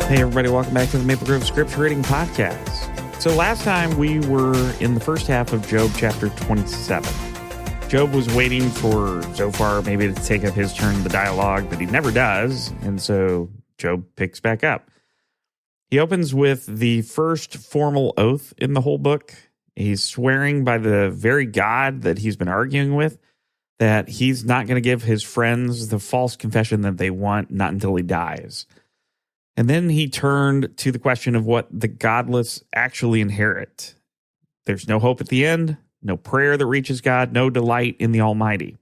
Hey, everybody, welcome back to the Maple Grove Scripture Reading Podcast. So last time we were in the first half of Job chapter 27. Job was waiting for Zophar maybe to take up his turn in the dialogue, but he never does, and so Job picks back up. He opens with the first formal oath in the whole book. He's swearing by the very God that he's been arguing with that he's not going to give his friends the false confession that they want, not until he dies. And then he turned to the question of what the godless actually inherit. There's no hope at the end, no prayer that reaches God, no delight in the Almighty.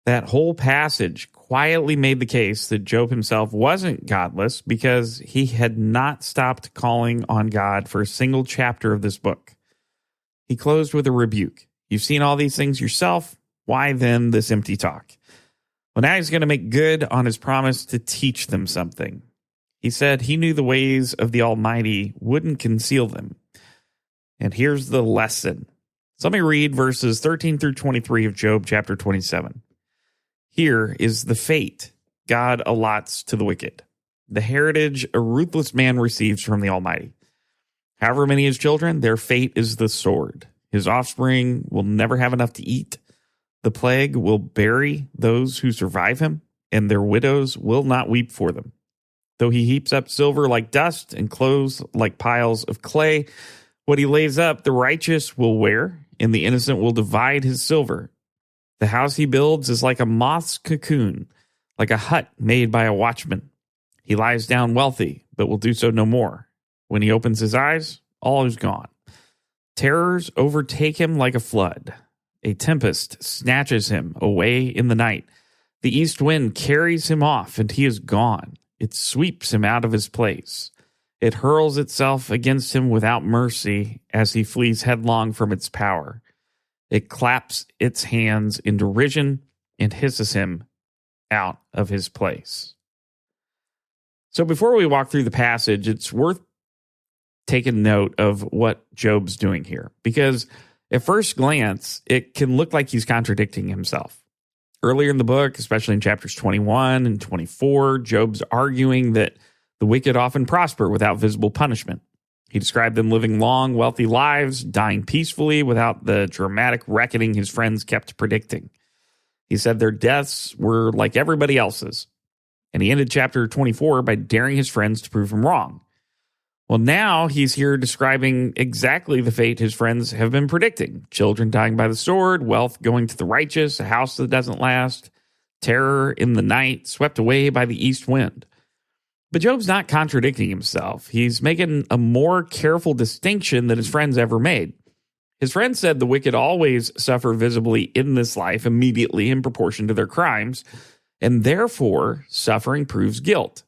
That whole passage quietly made the case that Job himself wasn't godless because he had not stopped calling on God for a single chapter of this book. He closed with a rebuke. You've seen all these things yourself. Why then this empty talk? Well, now he's going to make good on his promise to teach them something. He said he knew the ways of the Almighty wouldn't conceal them. And here's the lesson. So let me read verses 13 through 23 of Job chapter 27. Here is the fate God allots to the wicked, the heritage a ruthless man receives from the Almighty. However many his children, their fate is the sword. His offspring will never have enough to eat. The plague will bury those who survive him, and their widows will not weep for them. Though he heaps up silver like dust and clothes like piles of clay, what he lays up the righteous will wear, and the innocent will divide his silver. The house he builds is like a moth's cocoon, like a hut made by a watchman. He lies down wealthy, but will do so no more. When he opens his eyes, all is gone. Terrors overtake him like a flood. A tempest snatches him away in the night. The east wind carries him off, and he is gone. It sweeps him out of his place. It hurls itself against him without mercy as he flees headlong from its power. It claps its hands in derision and hisses him out of his place. So before we walk through the passage, it's worth taking note of what Job's doing here, because at first glance, it can look like he's contradicting himself. Earlier in the book, especially in chapters 21 and 24, Job's arguing that the wicked often prosper without visible punishment. He described them living long, wealthy lives, dying peacefully without the dramatic reckoning his friends kept predicting. He said their deaths were like everybody else's. And he ended chapter 24 by daring his friends to prove him wrong. Well, now he's here describing exactly the fate his friends have been predicting. Children dying by the sword, wealth going to the righteous, a house that doesn't last, terror in the night, swept away by the east wind. But Job's not contradicting himself. He's making a more careful distinction than his friends ever made. His friends said the wicked always suffer visibly in this life immediately in proportion to their crimes, and therefore suffering proves guilt.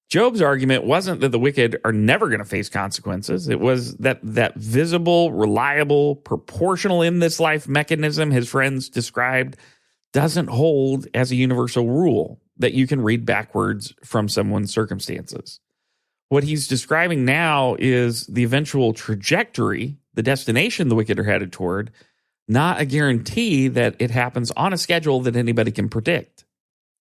Job's argument wasn't that the wicked are never going to face consequences. It was that visible, reliable, proportional in this life mechanism his friends described doesn't hold as a universal rule that you can read backwards from someone's circumstances. What he's describing now is the eventual trajectory, the destination the wicked are headed toward, not a guarantee that it happens on a schedule that anybody can predict.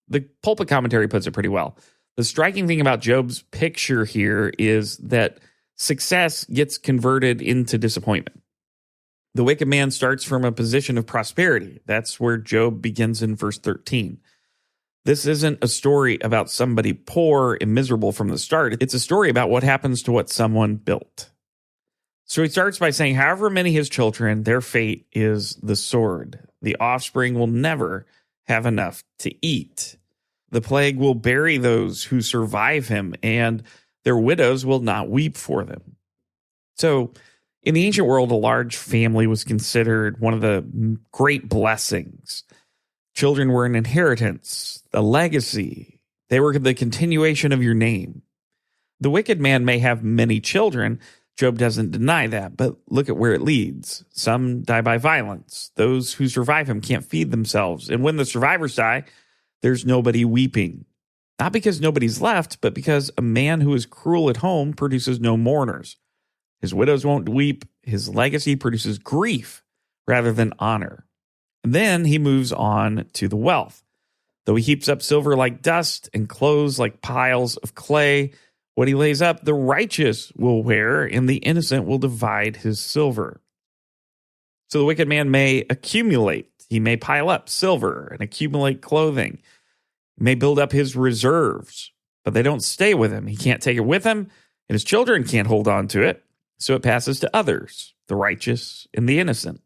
The Pulpit Commentary puts it pretty well. The striking thing about Job's picture here is that success gets converted into disappointment. The wicked man starts from a position of prosperity. That's where Job begins in verse 13. This isn't a story about somebody poor and miserable from the start. It's a story about what happens to what someone built. So he starts by saying, however many his children, their fate is the sword. The offspring will never have enough to eat. The plague will bury those who survive him, and their widows will not weep for them. So, in the ancient world, a large family was considered one of the great blessings. Children were an inheritance, a legacy. They were the continuation of your name. The wicked man may have many children. Job doesn't deny that, but look at where it leads. Some die by violence. Those who survive him can't feed themselves. And when the survivors die, there's nobody weeping. Not because nobody's left, but because a man who is cruel at home produces no mourners. His widows won't weep. His legacy produces grief rather than honor. And then he moves on to the wealth. Though he heaps up silver like dust and clothes like piles of clay, What he lays up, the righteous will wear, and the innocent will divide his silver. So the wicked man may accumulate. He may pile up silver and accumulate clothing. He may build up his reserves, but they don't stay with him. He can't take it with him, and his children can't hold on to it. So it passes to others, the righteous and the innocent.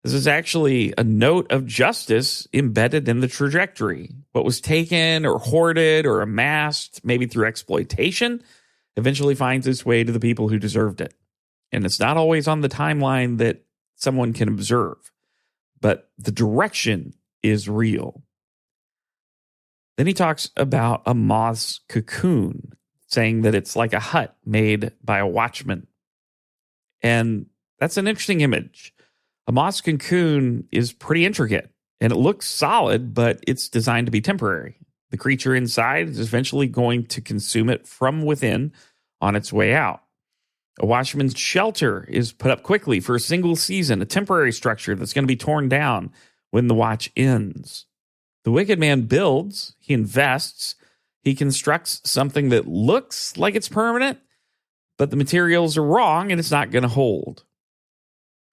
This is actually a note of justice embedded in the trajectory. What was taken or hoarded or amassed, maybe through exploitation, eventually finds its way to the people who deserved it. And it's not always on the timeline that someone can observe, but the direction is real. Then he talks about a moth's cocoon, saying that it's like a hut made by a watchman. And that's an interesting image. A moth's cocoon is pretty intricate, and it looks solid, but it's designed to be temporary. The creature inside is eventually going to consume it from within on its way out. A watchman's shelter is put up quickly for a single season, a temporary structure that's going to be torn down when the watch ends. The wicked man builds, he invests, he constructs something that looks like it's permanent, but the materials are wrong and it's not going to hold.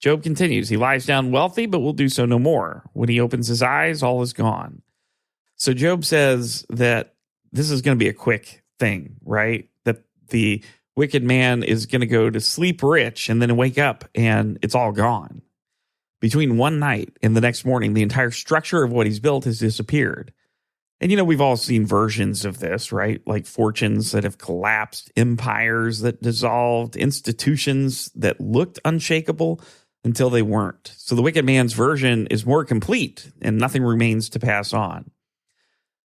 Job continues, he lies down wealthy, but will do so no more. When he opens his eyes, all is gone. So Job says that this is going to be a quick thing, right? That the wicked man is going to go to sleep rich and then wake up and it's all gone. Between one night and the next morning, the entire structure of what he's built has disappeared. And, we've all seen versions of this, right? Like fortunes that have collapsed, empires that dissolved, institutions that looked unshakable until they weren't. So the wicked man's version is more complete and nothing remains to pass on.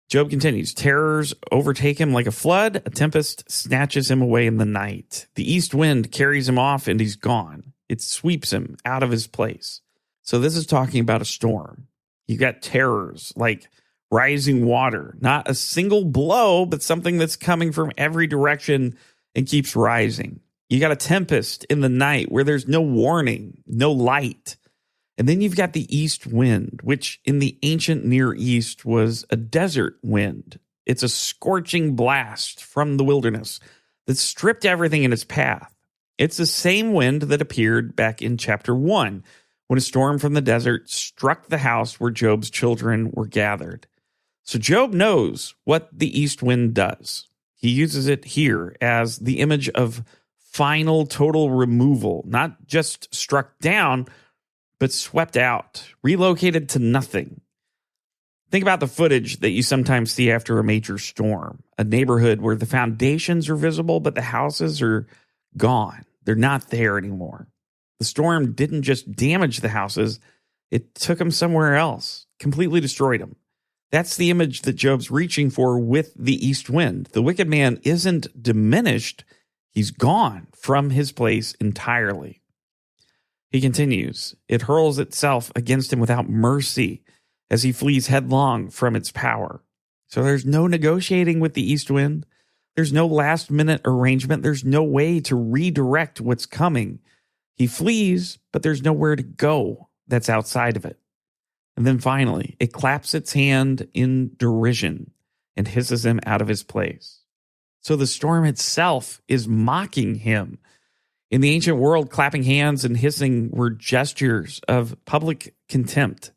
Job continues, terrors overtake him like a flood. A tempest snatches him away in the night. The east wind carries him off and he's gone. It sweeps him out of his place. So this is talking about a storm. You got terrors like rising water, not a single blow, but something that's coming from every direction and keeps rising. You got a tempest in the night where there's no warning, no light. And then you've got the east wind, which in the ancient Near East was a desert wind. It's a scorching blast from the wilderness that stripped everything in its path. It's the same wind that appeared back in chapter 1 when a storm from the desert struck the house where Job's children were gathered. So Job knows what the east wind does. He uses it here as the image of final total removal, not just struck down, but swept out, relocated to nothing. Think about the footage that you sometimes see after a major storm, a neighborhood where the foundations are visible, but the houses are gone. They're not there anymore. The storm didn't just damage the houses, it took them somewhere else, completely destroyed them. That's the image that Job's reaching for with the east wind. The wicked man isn't diminished. He's gone from his place entirely. He continues, it hurls itself against him without mercy as he flees headlong from its power. So there's no negotiating with the east wind. There's no last-minute arrangement. There's no way to redirect what's coming. He flees, but there's nowhere to go that's outside of it. And then finally, it claps its hand in derision and hisses him out of his place. So the storm itself is mocking him. In the ancient world, clapping hands and hissing were gestures of public contempt.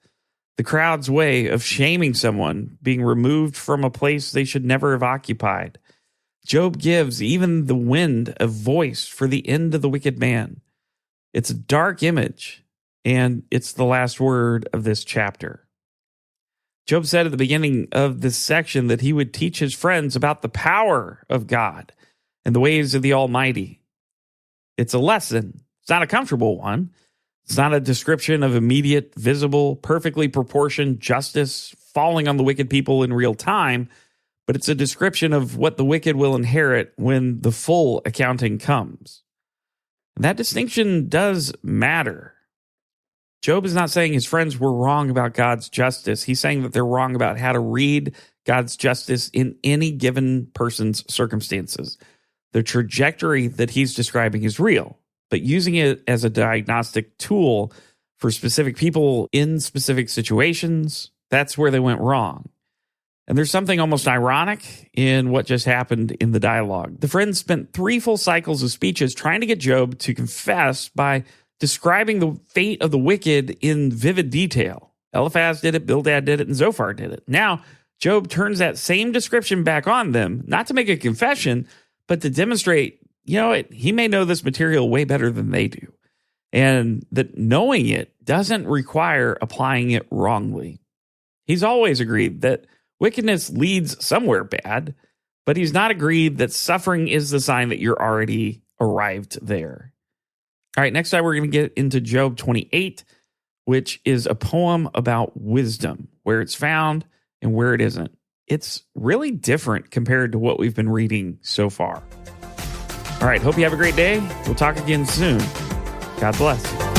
The crowd's way of shaming someone, being removed from a place they should never have occupied. Job gives even the wind a voice for the end of the wicked man. It's a dark image, and it's the last word of this chapter. Job said at the beginning of this section that he would teach his friends about the power of God and the ways of the Almighty. It's a lesson. It's not a comfortable one. It's not a description of immediate, visible, perfectly proportioned justice falling on the wicked people in real time, but it's a description of what the wicked will inherit when the full accounting comes. And that distinction does matter. Job is not saying his friends were wrong about God's justice. He's saying that they're wrong about how to read God's justice in any given person's circumstances. The trajectory that he's describing is real, but using it as a diagnostic tool for specific people in specific situations, that's where they went wrong. And there's something almost ironic in what just happened in the dialogue. The friends spent 3 full cycles of speeches trying to get Job to confess by describing the fate of the wicked in vivid detail. Eliphaz did it, Bildad did it, and Zophar did it. Now, Job turns that same description back on them, not to make a confession, but to demonstrate, he may know this material way better than they do. And that knowing it doesn't require applying it wrongly. He's always agreed that wickedness leads somewhere bad, but he's not agreed that suffering is the sign that you're already arrived there. All right, next time we're going to get into Job 28, which is a poem about wisdom, where it's found and where it isn't. It's really different compared to what we've been reading so far. All right, hope you have a great day. We'll talk again soon. God bless.